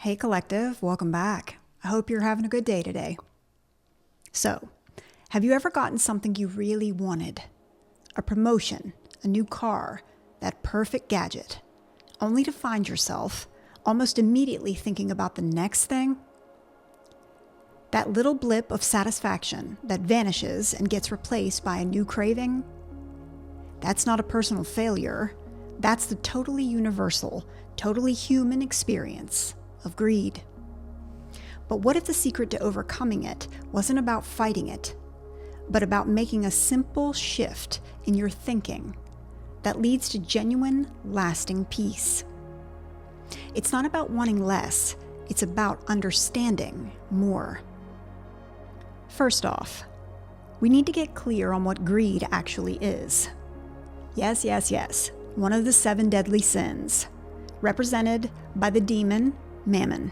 Hey Collective, welcome back. I hope you're having a good day today. So, have you ever gotten something you really wanted? A promotion, a new car, that perfect gadget, only to find yourself almost immediately thinking about the next thing? That little blip of satisfaction that vanishes and gets replaced by a new craving? That's not a personal failure. That's the totally universal, totally human experience of greed. But what if the secret to overcoming it wasn't about fighting it, but about making a simple shift in your thinking that leads to genuine, lasting peace? It's not about wanting less, it's about understanding more. First off, we need to get clear on what greed actually is. Yes, one of the 7 deadly sins, represented by the demon Mammon.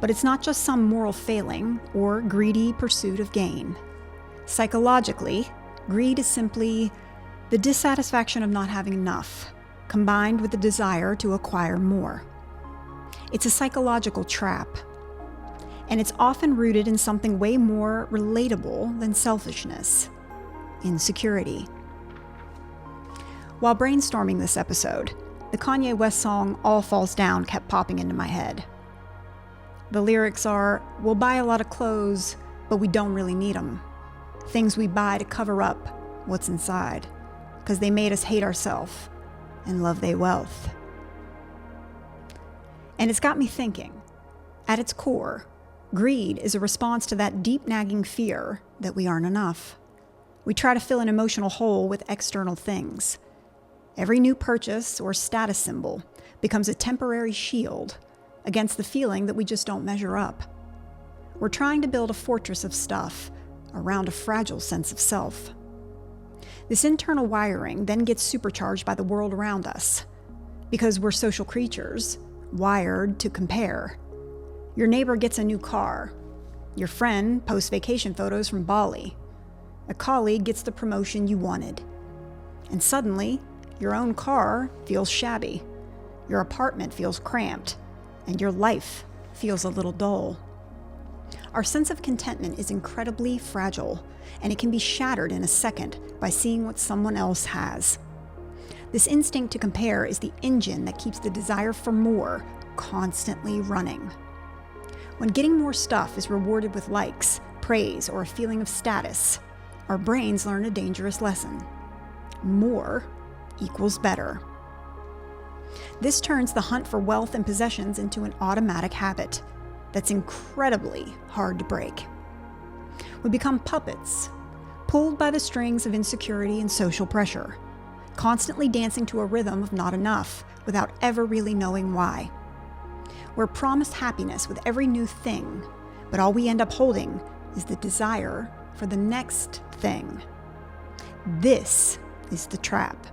But it's not just some moral failing or greedy pursuit of gain. Psychologically, greed is simply the dissatisfaction of not having enough, combined with the desire to acquire more. It's a psychological trap, and it's often rooted in something way more relatable than selfishness: insecurity. While brainstorming this episode, the Kanye West song All Falls Down kept popping into my head. The lyrics are, we'll buy a lot of clothes, but we don't really need them. Things we buy to cover up what's inside, because they made us hate ourselves and love they wealth. And it's got me thinking, at its core, greed is a response to that deep nagging fear that we aren't enough. We try to fill an emotional hole with external things. Every new purchase or status symbol becomes a temporary shield against the feeling that we just don't measure up. We're trying to build a fortress of stuff around a fragile sense of self. This internal wiring then gets supercharged by the world around us, because we're social creatures, wired to compare. Your neighbor gets a new car. Your friend posts vacation photos from Bali. A colleague gets the promotion you wanted. And suddenly, your own car feels shabby, your apartment feels cramped, and your life feels a little dull. Our sense of contentment is incredibly fragile, and it can be shattered in a second by seeing what someone else has. This instinct to compare is the engine that keeps the desire for more constantly running. When getting more stuff is rewarded with likes, praise, or a feeling of status, our brains learn a dangerous lesson. More equals better. This turns the hunt for wealth and possessions into an automatic habit that's incredibly hard to break. We become puppets, pulled by the strings of insecurity and social pressure, constantly dancing to a rhythm of not enough without ever really knowing why. We're promised happiness with every new thing, but all we end up holding is the desire for the next thing. This is the trap.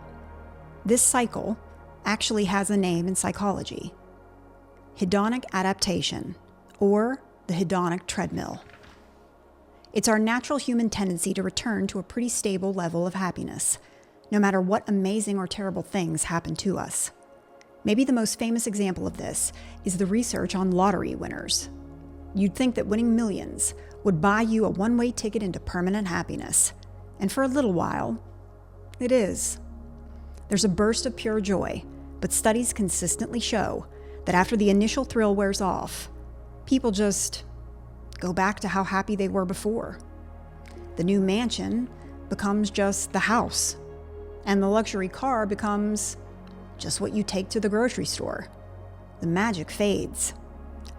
This cycle actually has a name in psychology: hedonic adaptation, or the hedonic treadmill. It's our natural human tendency to return to a pretty stable level of happiness, no matter what amazing or terrible things happen to us. Maybe the most famous example of this is the research on lottery winners. You'd think that winning millions would buy you a one-way ticket into permanent happiness, and for a little while, it is. There's a burst of pure joy, but studies consistently show that after the initial thrill wears off, people just go back to how happy they were before. The new mansion becomes just the house, and the luxury car becomes just what you take to the grocery store. The magic fades.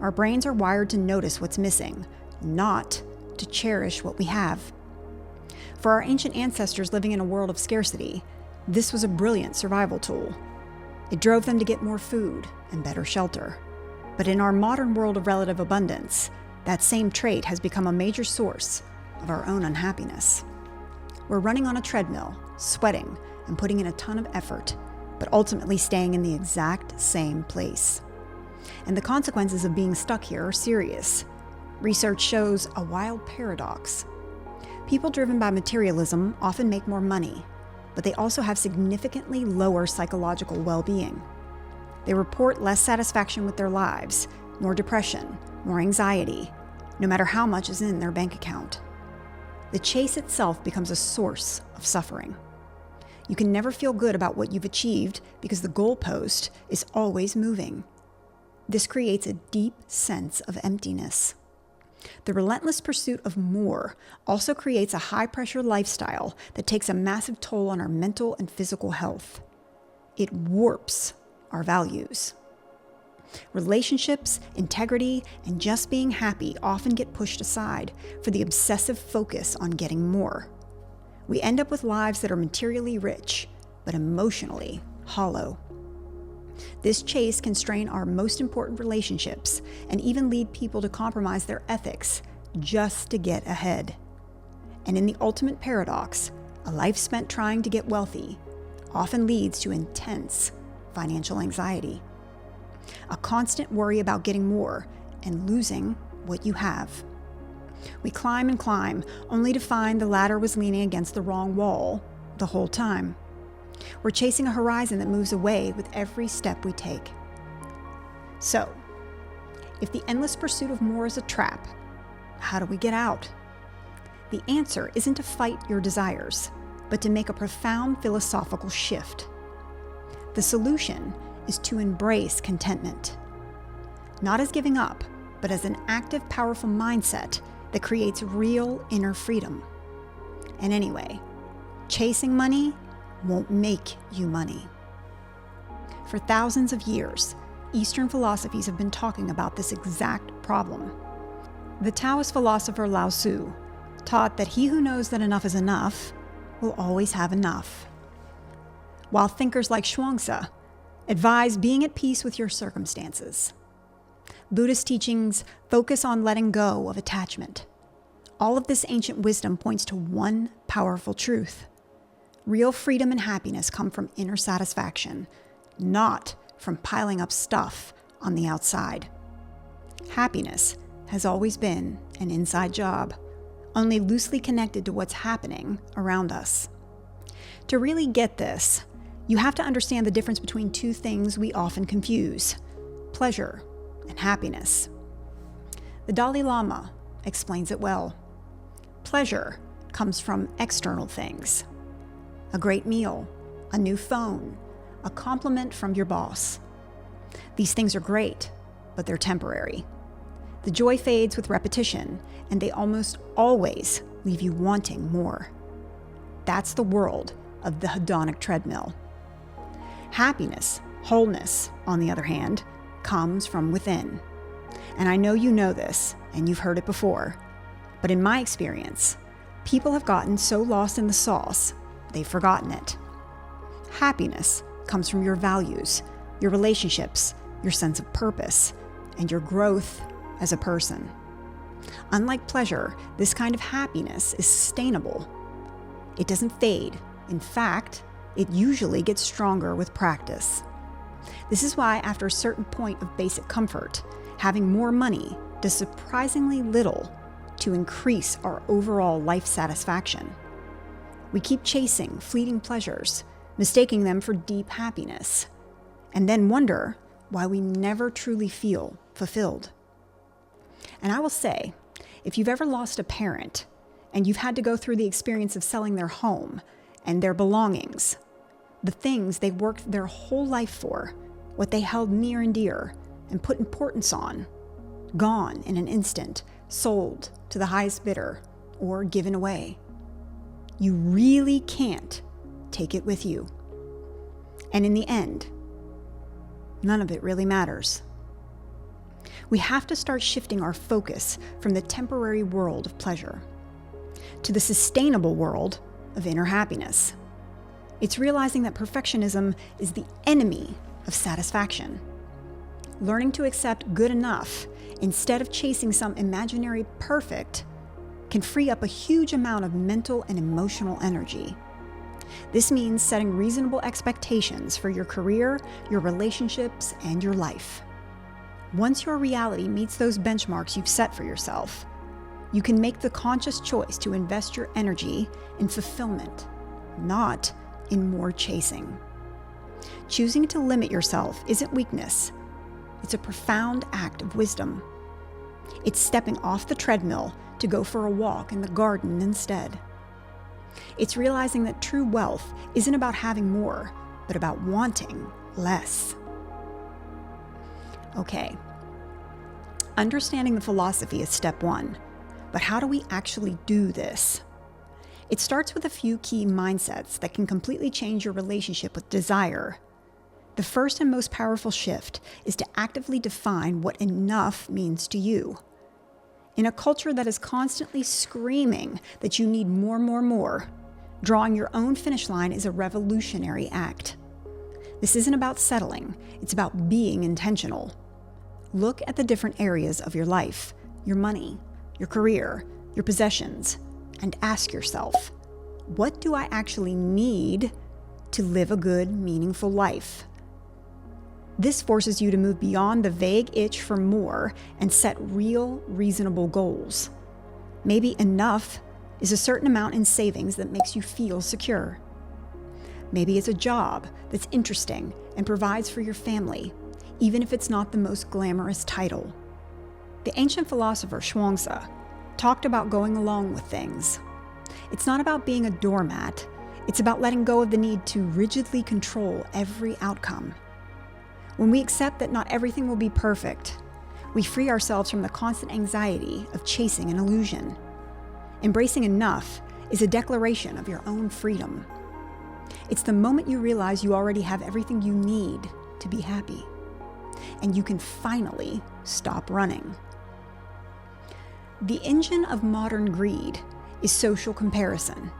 Our brains are wired to notice what's missing, not to cherish what we have. For our ancient ancestors living in a world of scarcity, this was a brilliant survival tool. It drove them to get more food and better shelter. But in our modern world of relative abundance, that same trait has become a major source of our own unhappiness. We're running on a treadmill, sweating and putting in a ton of effort, but ultimately staying in the exact same place. And the consequences of being stuck here are serious. Research shows a wild paradox. People driven by materialism often make more money, but they also have significantly lower psychological well-being. They report less satisfaction with their lives, more depression, more anxiety, no matter how much is in their bank account. The chase itself becomes a source of suffering. You can never feel good about what you've achieved because the goalpost is always moving. This creates a deep sense of emptiness. The relentless pursuit of more also creates a high-pressure lifestyle that takes a massive toll on our mental and physical health. It warps our values. Relationships, integrity, and just being happy often get pushed aside for the obsessive focus on getting more. We end up with lives that are materially rich, but emotionally hollow. This chase can strain our most important relationships and even lead people to compromise their ethics just to get ahead. And in the ultimate paradox, a life spent trying to get wealthy often leads to intense financial anxiety. A constant worry about getting more and losing what you have. We climb and climb, only to find the ladder was leaning against the wrong wall the whole time. We're chasing a horizon that moves away with every step we take. So, if the endless pursuit of more is a trap, how do we get out? The answer isn't to fight your desires, but to make a profound philosophical shift. The solution is to embrace contentment, not as giving up, but as an active, powerful mindset that creates real inner freedom. And anyway, chasing money won't make you money. For thousands of years, Eastern philosophies have been talking about this exact problem. The Taoist philosopher Lao Tzu taught that he who knows that enough is enough will always have enough, while thinkers like Zhuangzi advise being at peace with your circumstances. Buddhist teachings focus on letting go of attachment. All of this ancient wisdom points to one powerful truth. Real freedom and happiness come from inner satisfaction, not from piling up stuff on the outside. Happiness has always been an inside job, only loosely connected to what's happening around us. To really get this, you have to understand the difference between two things we often confuse: pleasure and happiness. The Dalai Lama explains it well. Pleasure comes from external things. A great meal, a new phone, a compliment from your boss. These things are great, but they're temporary. The joy fades with repetition, and they almost always leave you wanting more. That's the world of the hedonic treadmill. Happiness, wholeness, on the other hand, comes from within. And I know you know this, and you've heard it before, but in my experience, people have gotten so lost in the sauce, they've forgotten it. Happiness comes from your values, your relationships, your sense of purpose, and your growth as a person. Unlike pleasure, this kind of happiness is sustainable. It doesn't fade. In fact, it usually gets stronger with practice. This is why, after a certain point of basic comfort, having more money does surprisingly little to increase our overall life satisfaction. We keep chasing fleeting pleasures, mistaking them for deep happiness, and then wonder why we never truly feel fulfilled. And I will say, if you've ever lost a parent and you've had to go through the experience of selling their home and their belongings, the things they worked their whole life for, what they held near and dear and put importance on, gone in an instant, sold to the highest bidder, or given away. You really can't take it with you. And in the end, none of it really matters. We have to start shifting our focus from the temporary world of pleasure to the sustainable world of inner happiness. It's realizing that perfectionism is the enemy of satisfaction. Learning to accept good enough instead of chasing some imaginary perfect can free up a huge amount of mental and emotional energy. This means setting reasonable expectations for your career, your relationships, and your life. Once your reality meets those benchmarks you've set for yourself, you can make the conscious choice to invest your energy in fulfillment, not in more chasing. Choosing to limit yourself isn't weakness. It's a profound act of wisdom. It's stepping off the treadmill to go for a walk in the garden instead. It's realizing that true wealth isn't about having more, but about wanting less. Okay, understanding the philosophy is step one, but how do we actually do this? It starts with a few key mindsets that can completely change your relationship with desire. The first and most powerful shift is to actively define what enough means to you. In a culture that is constantly screaming that you need more, drawing your own finish line is a revolutionary act. This isn't about settling, it's about being intentional. Look at the different areas of your life, your money, your career, your possessions, and ask yourself, what do I actually need to live a good, meaningful life? This forces you to move beyond the vague itch for more and set real, reasonable goals. Maybe enough is a certain amount in savings that makes you feel secure. Maybe it's a job that's interesting and provides for your family, even if it's not the most glamorous title. The ancient philosopher Chuang-Tzu talked about going along with things. It's not about being a doormat. It's about letting go of the need to rigidly control every outcome. When we accept that not everything will be perfect, we free ourselves from the constant anxiety of chasing an illusion. Embracing enough is a declaration of your own freedom. It's the moment you realize you already have everything you need to be happy, and you can finally stop running. The engine of modern greed is social comparison.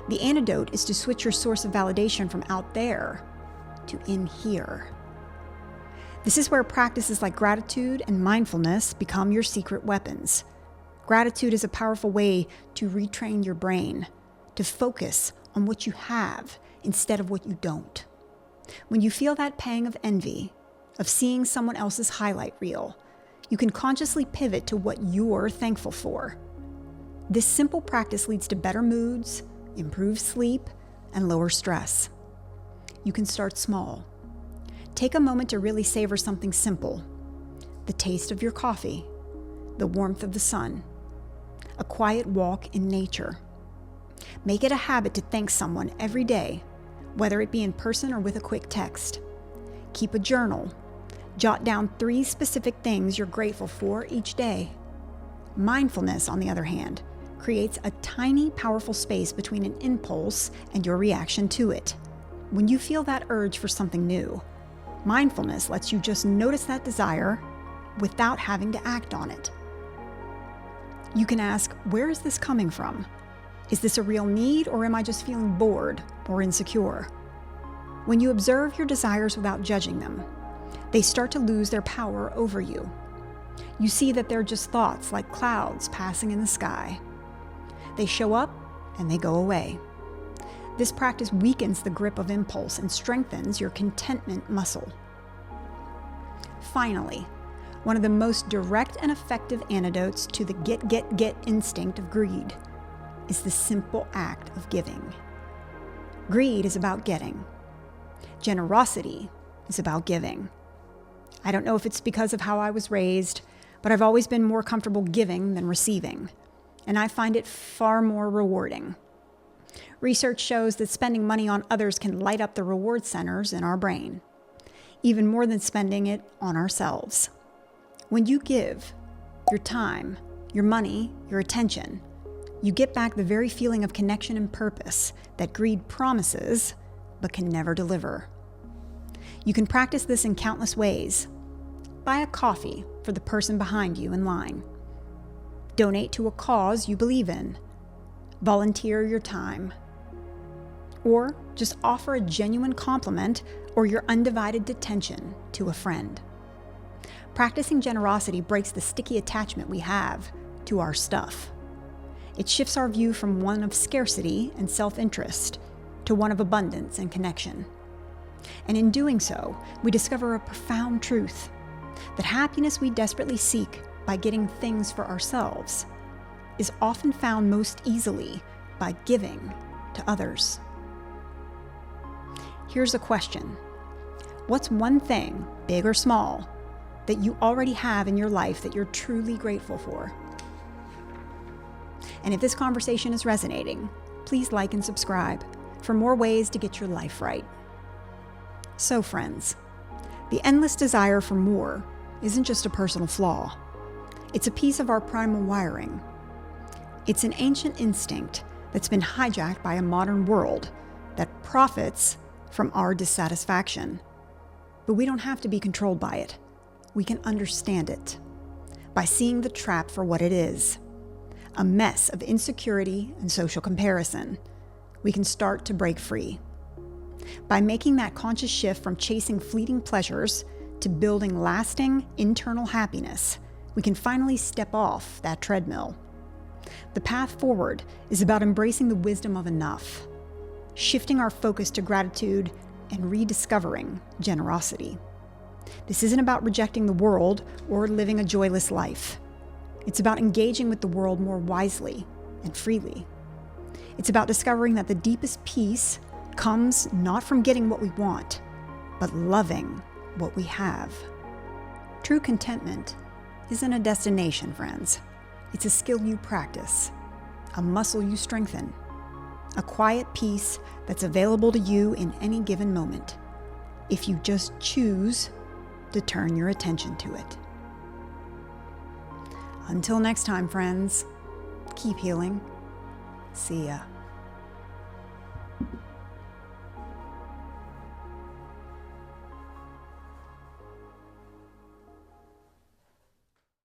The antidote is to switch your source of validation from out there to in here. This is where practices like gratitude and mindfulness become your secret weapons. Gratitude is a powerful way to retrain your brain, to focus on what you have instead of what you don't. When you feel that pang of envy, of seeing someone else's highlight reel, you can consciously pivot to what you're thankful for. This simple practice leads to better moods, improved sleep, and lower stress. You can start small. Take a moment to really savor something simple: the taste of your coffee, the warmth of the sun, a quiet walk in nature. Make it a habit to thank someone every day, whether it be in person or with a quick text. Keep a journal. Jot down 3 specific things you're grateful for each day. Mindfulness, on the other hand, creates a tiny, powerful space between an impulse and your reaction to it. When you feel that urge for something new, mindfulness lets you just notice that desire without having to act on it. You can ask, where is this coming from? Is this a real need, or am I just feeling bored or insecure? When you observe your desires without judging them, they start to lose their power over you. You see that they're just thoughts like clouds passing in the sky. They show up and they go away. This practice weakens the grip of impulse and strengthens your contentment muscle. Finally, one of the most direct and effective antidotes to the get instinct of greed is the simple act of giving. Greed is about getting. Generosity is about giving. I don't know if it's because of how I was raised, but I've always been more comfortable giving than receiving, and I find it far more rewarding. Research shows that spending money on others can light up the reward centers in our brain, even more than spending it on ourselves. When you give your time, your money, your attention, you get back the very feeling of connection and purpose that greed promises but can never deliver. You can practice this in countless ways. Buy a coffee for the person behind you in line. Donate to a cause you believe in. Volunteer your time. Or just offer a genuine compliment or your undivided attention to a friend. Practicing generosity breaks the sticky attachment we have to our stuff. It shifts our view from one of scarcity and self-interest to one of abundance and connection. And in doing so, we discover a profound truth: that happiness we desperately seek by getting things for ourselves is often found most easily by giving to others. Here's a question. What's one thing, big or small, that you already have in your life that you're truly grateful for. And if this conversation is resonating, please like and subscribe for more ways to get your life right. So, friends, the endless desire for more isn't just a personal flaw. It's a piece of our primal wiring. It's an ancient instinct that's been hijacked by a modern world that profits from our dissatisfaction. But we don't have to be controlled by it. We can understand it by seeing the trap for what it is, a mess of insecurity and social comparison. We can start to break free. By making that conscious shift from chasing fleeting pleasures to building lasting internal happiness, we can finally step off that treadmill. The path forward is about embracing the wisdom of enough, shifting our focus to gratitude and rediscovering generosity. This isn't about rejecting the world or living a joyless life. It's about engaging with the world more wisely and freely. It's about discovering that the deepest peace comes not from getting what we want, but loving what we have. True contentment isn't a destination, friends. It's a skill you practice, a muscle you strengthen, a quiet peace that's available to you in any given moment, if you just choose to turn your attention to it. Until next time, friends, keep healing. See ya.